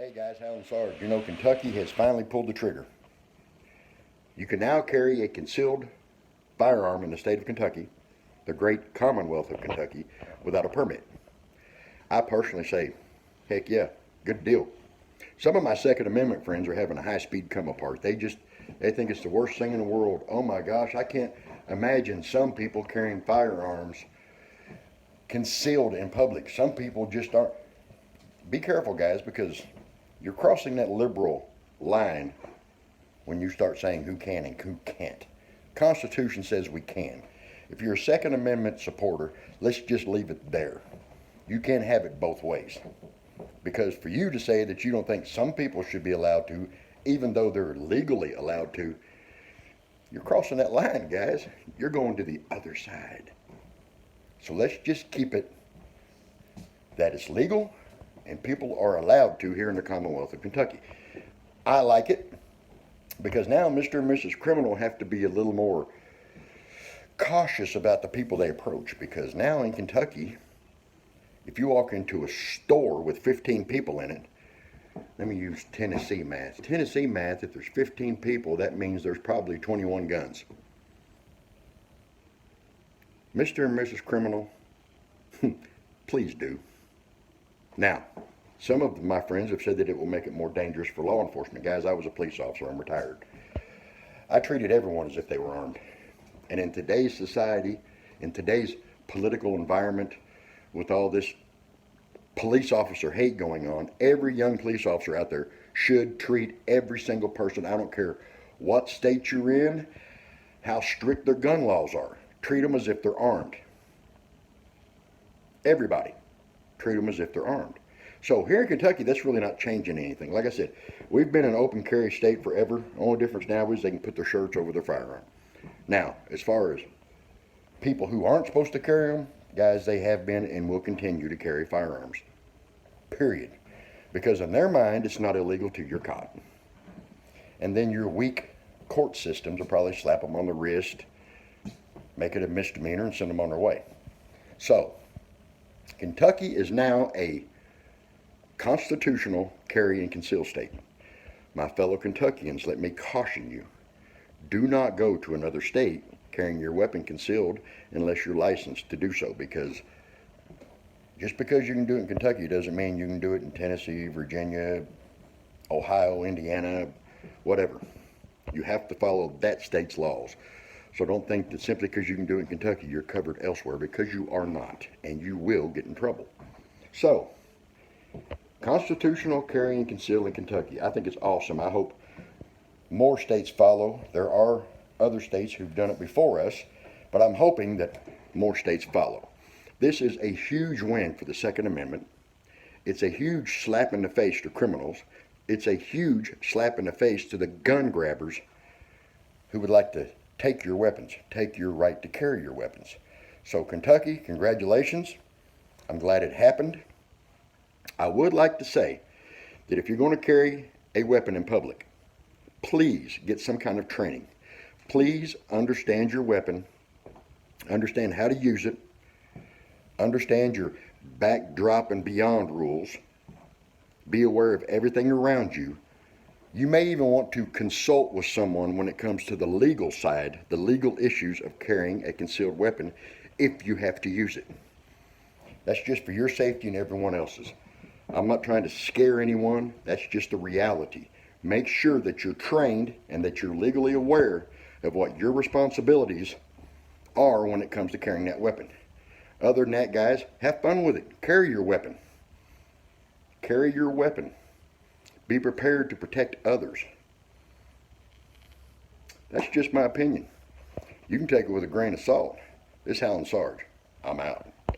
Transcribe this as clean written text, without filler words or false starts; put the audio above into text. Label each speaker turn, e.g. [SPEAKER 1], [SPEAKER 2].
[SPEAKER 1] Hey guys, Howland Sarge. You know, Kentucky has finally pulled the trigger. You can now carry a concealed firearm in the state of Kentucky, the great Commonwealth of Kentucky, without a permit. I personally say, heck yeah, good deal. Some of my Second Amendment friends are having a high-speed come apart. They think it's the worst thing in the world. Oh my gosh, I can't imagine some people carrying firearms concealed in public. Some people just aren't. Be careful, guys, because you're crossing that liberal line when you start saying who can and who can't. Constitution says we can. If you're a Second Amendment supporter, let's just leave it there. You can't have it both ways. Because for you to say that you don't think some people should be allowed to, even though they're legally allowed to, you're crossing that line, guys. You're going to the other side. So let's just keep it that it's legal and people are allowed to here in the Commonwealth of Kentucky. I like it because now Mr. and Mrs. Criminal have to be a little more cautious about the people they approach, because now in Kentucky, if you walk into a store with 15 people in it, let me use Tennessee math. Tennessee math, if there's 15 people, that means there's probably 21 guns. Mr. and Mrs. Criminal, please do. Now, some of my friends have said that it will make it more dangerous for law enforcement. Guys, I was a police officer. I'm retired. I treated everyone as if they were armed. And in today's society, in today's political environment, with all this police officer hate going on, every young police officer out there should treat every single person, I don't care what state you're in, how strict their gun laws are. Treat them as if they're armed. Everybody. Treat them as if they're armed. So here in Kentucky, that's really not changing anything. Like I said, we've been an open carry state forever. The only difference now is they can put their shirts over their firearm. Now, as far as people who aren't supposed to carry them, guys, they have been and will continue to carry firearms. Period. Because in their mind, it's not illegal till you're caught. And then your weak court systems will probably slap them on the wrist, make it a misdemeanor, and send them on their way. So, Kentucky is now a constitutional carry and conceal state. My fellow Kentuckians, let me caution you. Do not go to another state carrying your weapon concealed unless you're licensed to do so, because just because you can do it in Kentucky doesn't mean you can do it in Tennessee, Virginia, Ohio, Indiana, whatever. You have to follow that state's laws. So don't think that simply because you can do it in Kentucky, you're covered elsewhere, because you are not, and you will get in trouble. So, constitutional carry and conceal in Kentucky. I think it's awesome. I hope more states follow. There are other states who've done it before us, but I'm hoping that more states follow. This is a huge win for the Second Amendment. It's a huge slap in the face to criminals. It's a huge slap in the face to the gun grabbers who would like to take your weapons, take your right to carry your weapons. So Kentucky, congratulations. I'm glad it happened. I would like to say that if you're going to carry a weapon in public, please get some kind of training. Please understand your weapon, understand how to use it, understand your backdrop and beyond rules, be aware of everything around you. You may even want to consult with someone when it comes to the legal side, the legal issues of carrying a concealed weapon if you have to use it. That's just for your safety and everyone else's. I'm not trying to scare anyone. That's just the reality. Make sure that you're trained and that you're legally aware of what your responsibilities are when it comes to carrying that weapon. Other than that, guys, have fun with it. Carry your weapon. Carry your weapon. Be prepared to protect others. That's just my opinion. You can take it with a grain of salt. This is Howland Sarge. I'm out.